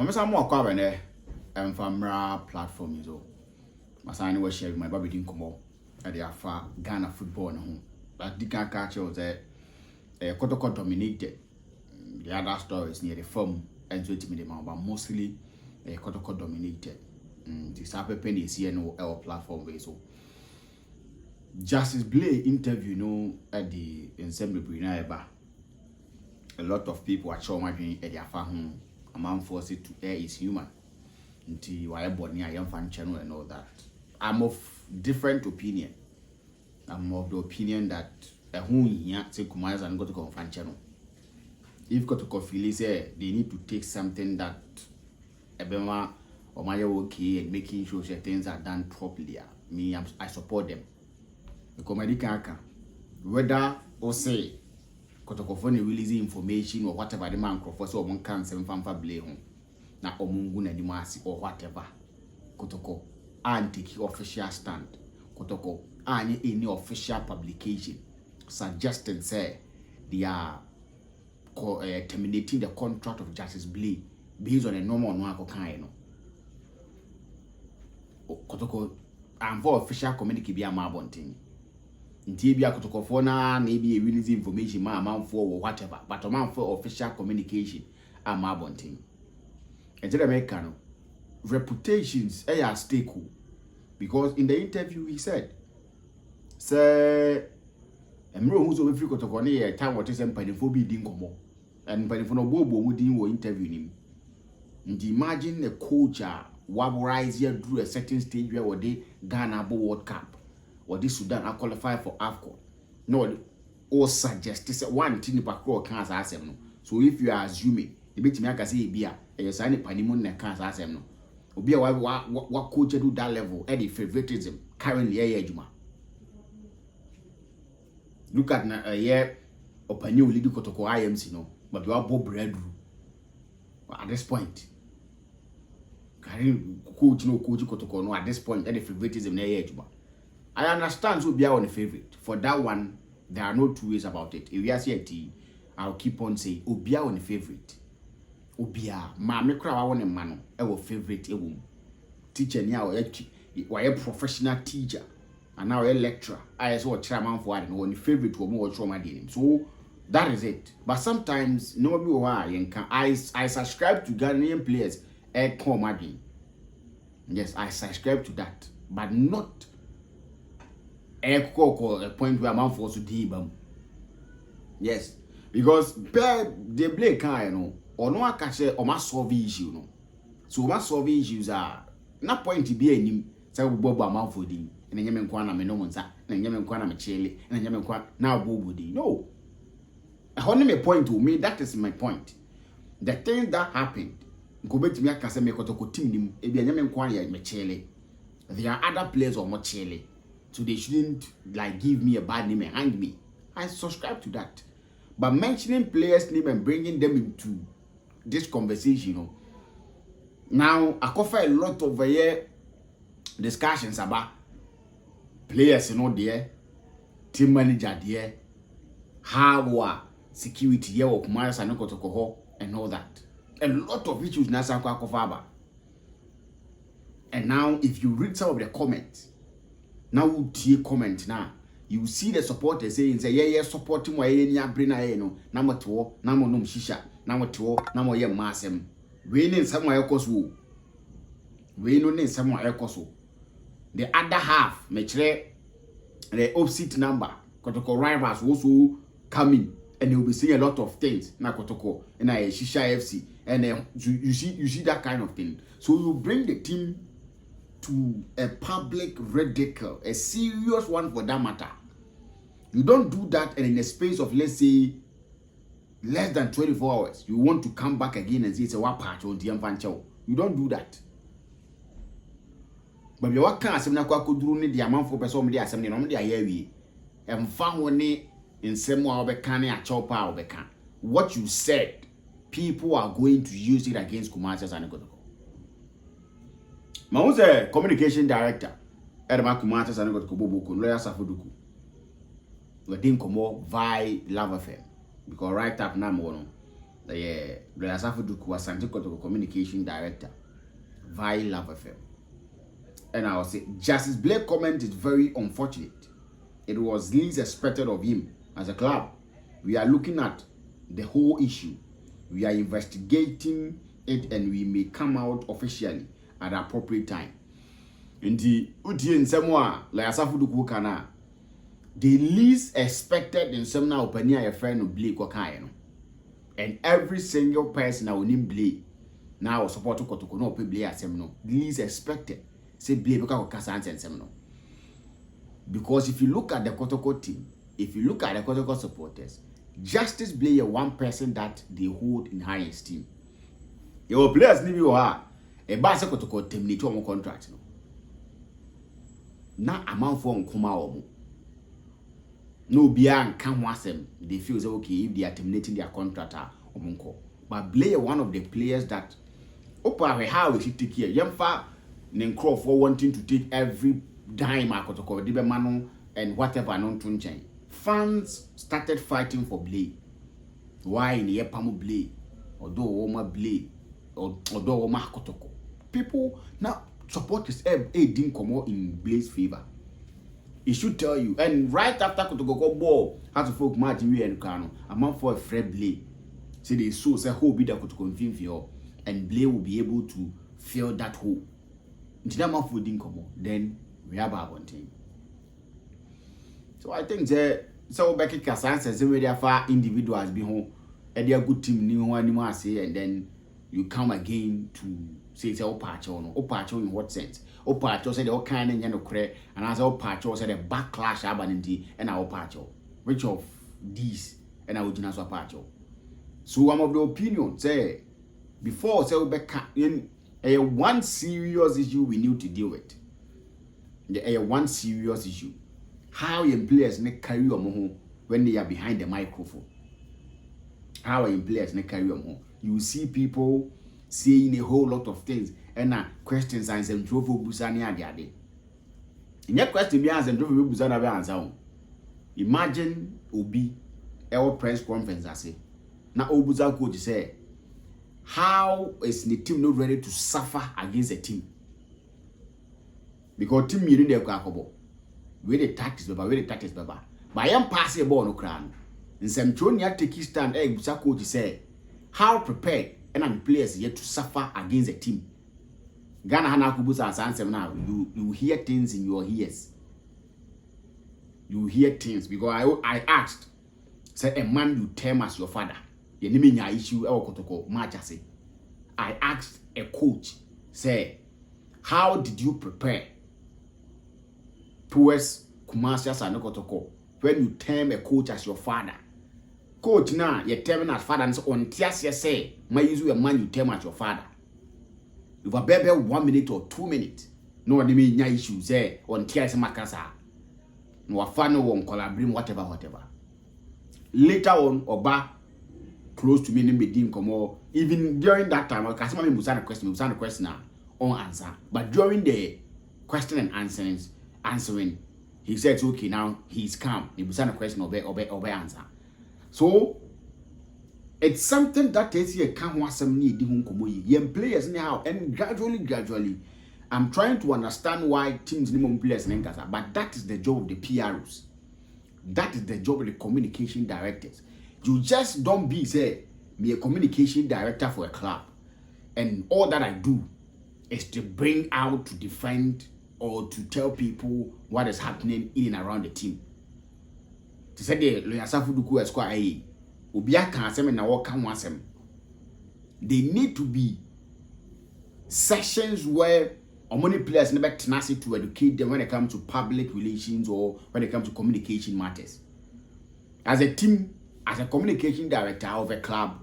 I'm some more cover there and from platform is all. My son was sharing my baby didn't come out at the Afa Ghana football home. But the can catch was Kotoko dominated. The other stories near the firm and so but mostly Kotoko dominated. The Sape is here no our platform so. Justice Blay'S interview at the Assembly a lot of people are showing at their home. A man forced to air is human. Until you are born near young fan channel and all that. I'm of different opinion. I'm of the opinion that a who here say Kumaras and go to fan channel. If Kotoko feel say they need to take something that Ebema or my okay and making sure that things are done properly. I support them. The comedy can whether or say Kotoko phone releasing information or whatever the man professor or one can seven fanfa Blay'S home. Na omungu na dimasi or whatever. Kotoko and take official stand. Kotoko any official publication suggesting say they are terminating the contract of Justice Blay'S based on a normal no kind. Kotoko and for official communique be a mabonting. Inti bia Kotoko for na maybe release information man for or whatever, but a man for official communication a mabonting. And American reputations are at stake because in the interview he said, "Sir, Emro who's over free Kotoko near time what is empathy didn't come up, and by the phone of Bobo who didn't interview him. And imagine a coach waburize here through a certain stage where they Ghana World Cup or this Sudan are qualified for AFCON. No, or suggest this one thing the Pakro can't ask him. So if you are assuming the bit me aka say bia e sign panimon na can't ask him no. Obi what coach do that level at the favoritism currently adwuma. Look at na year opani lead Kotoko IMC no, but you are Bob Bread at this point. Coach Kotoko no at this point at the favoritism na adwuma. I understand so be on the favorite. For that one, there are no two ways about it. If we are saying I'll keep on saying Obia on the favorite. Obia, mammy crowd on a man, our favorite teacher now, a professional teacher, and now a lecturer. I saw a chairman for it, and the favorite will more trauma dealing. So that is it. But sometimes nobody why I subscribe to Ghanaian players a comedy. Yes, I subscribe to that, but not a point where man forced to deal. Yes, because they blame kind, you know, or no one can say or must solve issue, no. So must solve issues are not point to be any say Bobo amount for the and then Yemen Kwana me no monza, and Yemen Kwana me chele, and Yemen Kwana now Bobo di. No. Only my point to me, that is my point. The thing that happened, go back to me, I can say me Kotoko team, if Yemen Kwana me chele. There are other players or more chele. So they shouldn't like give me a bad name and hang me. I subscribe to that. But mentioning players' name and bringing them into this conversation, you know. Now, I cover a lot of discussions about players, you know, there, team manager there, how security here, or Kumaras and Kotoko, and all that. A lot of issues now cover. And now, if you read some of the comments, now you see comment now. You see the supporters saying, say, yeah, supporting my area, bring a no, number 2, number no shisha, number 2, number yeah, massem. We need somewhere else. We need somewhere else. The other half, the opposite number, Kotoko rivals also coming, and you'll be seeing a lot of things. Now Kotoko and I Shisha FC, and you see that kind of thing. So you bring the team to a public ridicule, a serious one for that matter. You don't do that, and in a space of, let's say, less than 24 hours, you want to come back again and say it's a wapach on the Mfancho. You don't do that. But you can't say na kwa kuduru ni the amount for person media assembly no media here and found one in some way obekane a chopa obeka. What you said, people are going to use it against Kumaras and Kotoko. I was a communication director at the Kumaras and Kotoko Bobo lawyer Safuduku. We didn't come up via Love FM because right up now, Blay'S Asante Kotoko communication director via Love FM. And I will say, Justice Blake comment is very unfortunate. It was least expected of him as a club. We are looking at the whole issue. We are investigating it and we may come out officially at the appropriate time. In the Udien Samoa, Blay'S Asante kana the least expected in some now opening a friend of Blake Wakayano. And every single person I will name Blake now support Kotoko no pay Blake as no least expected. Say Blake because Asante and Semino. Because if you look at the Kotoko team, if you look at the Kotoko supporters, Justice Blake one person that they hold in high esteem. Your players need you are a base Kotoko terminate one contract. Now amount for Nkuma no beyond can wasem they feel say okay if they are terminating their contract but Blake one of the players that opa how we should take care yemfa nenkro for wanting to take every dime akotoko de be mano and whatever non to change. Fans started fighting for Blake. Why in the pamu Blake although Oma Blake or although Oma Kotoko people now support is didn't come out in Blake's favor. It should tell you. And right after Kotoko ball, how to folk match we and Kano, a month for a Fred Blake. See they so say who be that Kotoko inferior, and Blake will be able to fill that hole. Until that month didn't come out, then we have our one thing. So I think that so back at Asante says where there far individuals be home, and they are good team new one say, and then you come again to say it's Opacho in what sense? Opacho said all kind of credit, and as Opacho said a backlash abaninti and our Opacho. Which of these and I would do Opacho? So I'm of the opinion say before say back in a one serious issue we need to deal with. The one serious issue. How your players make carry on when they are behind the microphone. How your players make carry on. You see people saying a whole lot of things and questions and some trophy busani ade. In your question, me answer trophy busana be answer. Imagine Obi our press conference I say. Now Obuza coach say, how is the team not ready to suffer against a team? Because team you need to go. Where the tactics baba. But I am passing a ball no crown. In some Tronia take his stand Obuza coach say, how prepared and the players yet to suffer against a team. Ghana hana kubusa Asante now. You hear things in your ears. You hear things because I asked, say a man you term as your father. You name your issue or Kotoko match say. I asked a coach, say, how did you prepare towards Kumasi Asante Kotoko when you term a coach as your father? Coach now, you term as father and so on tears you say, my use a man you term as your father. You have baby 1 minute or 2 minutes. No one mean your issues there on tears makasa. No fan no collaborate whatever. Later on, Oba close to me name dim come even during that time, I can't remember the question on answer. But during the question and answering, he said, okay, now he's calm. He was a question obey answer. So it's something that is here can't want some need young players now and gradually I'm trying to understand why teams need players in Gaza, but that is the job of the PRs. That is the job of the communication directors. You just don't be say me a communication director for a club and all that I do is to bring out to defend or to tell people what is happening in and around the team. To say the Blay'S Asante squad Obia can say na work can want them. They need to be sessions where many players never tenacity to educate them when it comes to public relations or when it comes to communication matters. As a team, as a communication director of a club,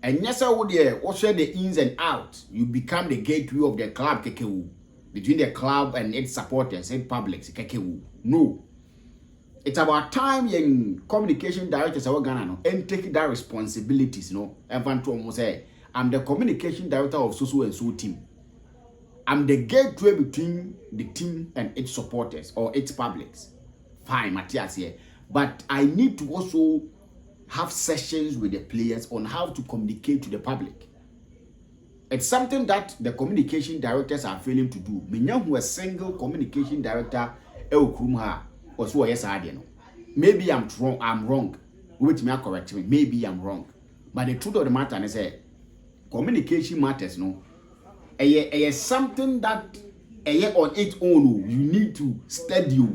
and yes, I would share the ins and outs. You become the gateway of the club, kekewu, between the club and its supporters and publics, kekewu. No. It's about time young communication directors are Ghana and take that responsibilities, Everyone to almost say, I'm the communication director of so and so team. I'm the gateway between the team and its supporters or its publics. Fine, Matthias here. But I need to also have sessions with the players on how to communicate to the public. It's something that the communication directors are failing to do. Who a single communication director or so yes I know. Maybe I'm wrong. Which may correct me. Maybe I'm wrong. But the truth of the matter is that communication matters, no. Something that on its own you need to study.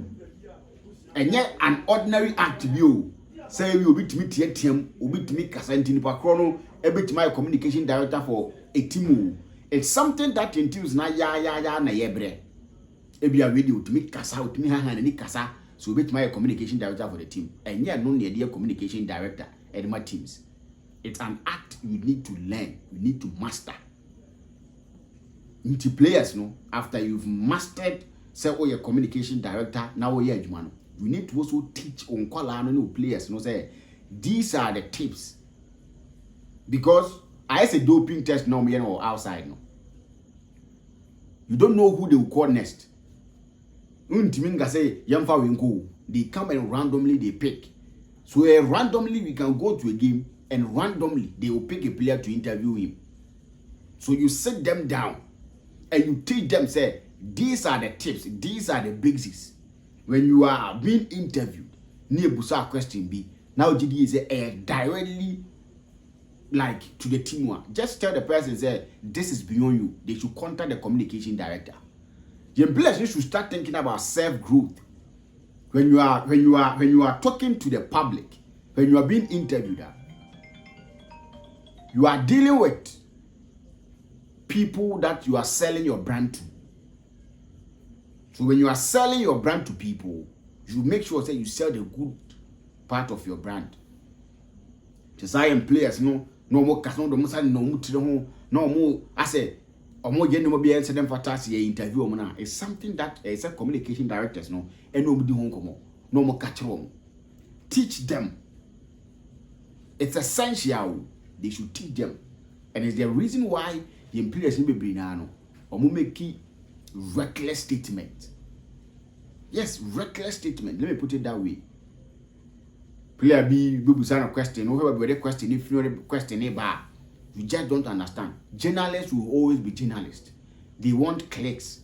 And yet an ordinary act you say you be to meet TM, will be to meet Asante Pakrono, every to my communication director for a team. It's something that entails na ya na yebre. Ebi a radio to meet Kasa, to me and Kasa, so be to my communication director for the team. And yet no near communication director at my teams. It's an act you need to learn, you need to master. Into players, no, after you've mastered, say, oh, your communication director, now you're you need to also teach on no players, no, say, these are the tips. Because I say doping test no or outside, no. You don't know who they will call next. Untiminga say, Yamfa Winko, they come and randomly they pick. So randomly we can go to a game and randomly they will pick a player to interview him. So you sit them down and you teach them, say, these are the tips, these are the basics. When you are being interviewed, near Busa question B, now GD is directly like to the team one. Just tell the person, say, this is beyond you. They should contact the communication director. The players should start thinking about self-growth. When you are talking to the public, when you are being interviewed, you are dealing with people that you are selling your brand to. So when you are selling your brand to people, you make sure that you sell the good part of your brand. Just I am players, no more casino, no more, no more. I say, or more general be answer them for task interview. It's something that is a communication directors, no, and nobody won't come. No more catch wrong. Teach them. It's essential. They should teach them, and it's the reason why the employers in Bebrinano or make reckless statement. Yes, reckless statement. Let me put it that way. Player B, Bubusana question, whoever the question, if you know the question, you just don't understand. Journalists will always be journalists. They want clicks,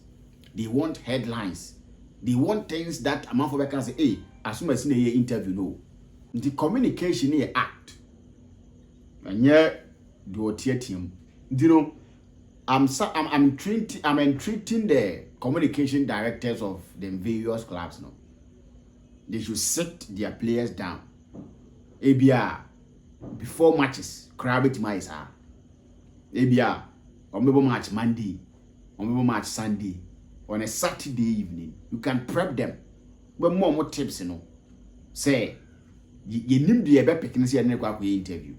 they want headlines, they want things that a man for can say, hey, as soon as in a interview, no. The communication is act. And yet, do a team. You know, I'm entreating the communication directors of the various clubs now. They should sit their players down. ABR before matches, crab it my sir. ABR or maybe match Monday, or maybe match Sunday, on a Saturday evening. You can prep them. But more tips, you know. Say you need the better picking and interview.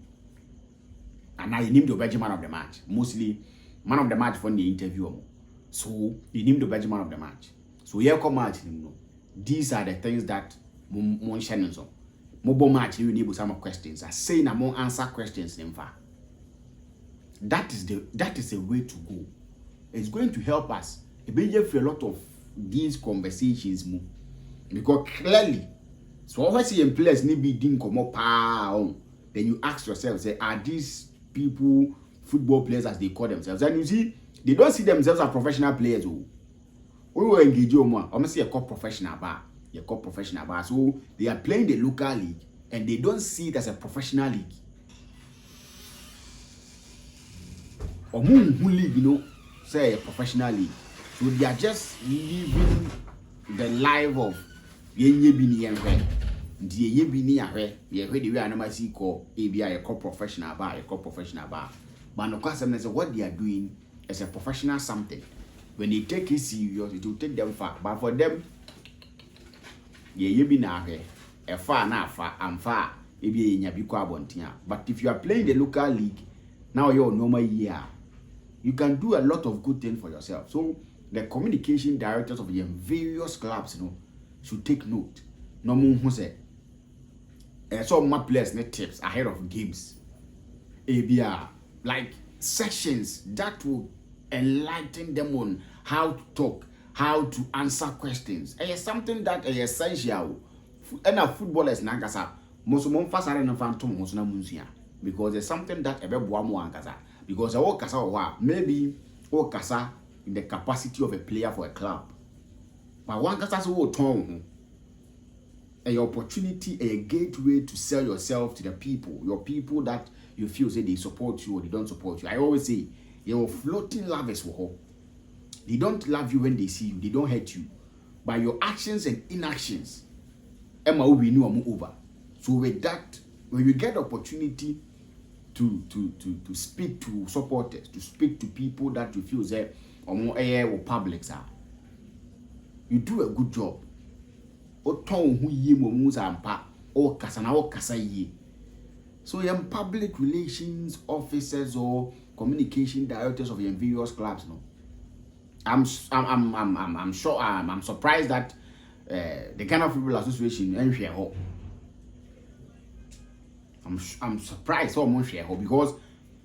And now you need the man of the match. Mostly man of the match for the interview. So you need the man of the match. So here come match, you know. These are the things that mon channel so. Mobile match you need some questions. I say na more answer questions in fact. That is the way to go. It's going to help us. It be for a lot of these conversations because clearly, so if I see players need be doing come up, then you ask yourself, say, are these people football players as they call themselves? And you see, they don't see themselves as professional players. We will engage you more. I'm say a call professional bar. You call professional bar. So they are playing the local league and they don't see it as a professional league. Or league, you know, say a professional league. So they are just living the life of the way I never see call ABI a call professional bar, But no question what they are doing is a professional something. When they take it serious, it will take them far. But for them, a far na far, I'm far, maybe in your But if you are playing the local league, now you're normal year. You can do a lot of good things for yourself. So the communication directors of the various clubs, you know, should take note. No more who say, so my players need tips ahead of games. ABR, like sessions that will enlighten them on how to talk, how to answer questions. It's something that is essential. And our footballers, Nagasa, Most fasare no phantom was na munsia because there's something that ebe boa mo ankasa because I work kasa wa maybe o kasa in the capacity of a player for a club but one kasa so wo ton a opportunity a gateway to sell yourself to the people, your people that you feel say they support you or they don't support you. I always say your floating lovers will they don't love you when they see you, they don't hate you, but your actions and inactions Emma will be new over. So with that, when you get the opportunity to speak to supporters, to speak to people that you feel say or more or publics are, you do a good job. O ton hu ye mo mu zampa o kasa na o kasa ye. So your public relations officers or communication directors of your various clubs, no. I'm sure I'm surprised that the kind of people association and share hope. I'm surprised how much share hope because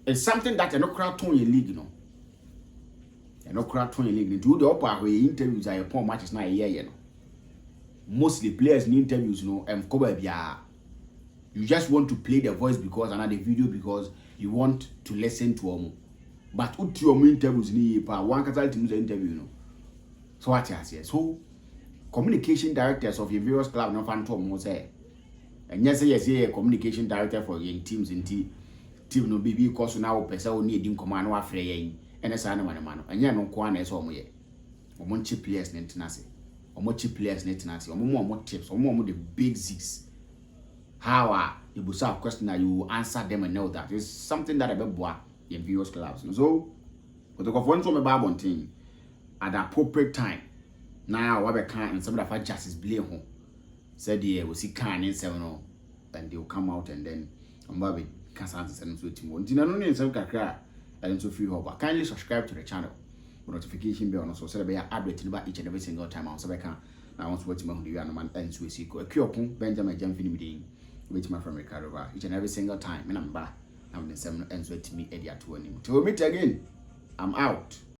it's something that no crowd ton your league, you know. No crowd ton your league. Do the upper where interviews are upon matches na a year, you know. Mostly players in interviews, you know, you just want to play the voice because another video because you want to listen to them. But what your interviews need one can interview, you know. So what you say? So communication directors of your various clubs no phantom was say. And yes, a communication director for your teams in team no baby because now person need in command wa free and a man. And ya no kwan is all ye. Omonchi players nentinase. Omochi players nentinase. Omo tips, omo the basics. How are you busa question that you answer them and know that it's something that I be boa in various clubs. So Kotoko for me Bible thing at the appropriate time. Now what we can and some of the justice blame home. Said yeah, we see can in 7 and they will come out and then Baby can answer and so tomorrow. Dina no need some kakra and so free hope. Kindly subscribe to the channel. Notification bell on so that be updated about each and every single time on so I can now want to watch my video and man and so see a kyopon Benjamin Jam Finimidin which my friend Ricardo each and every single time and I'm back. I'm the 7 and so to me Eddie at 2 till we meet again. I'm out.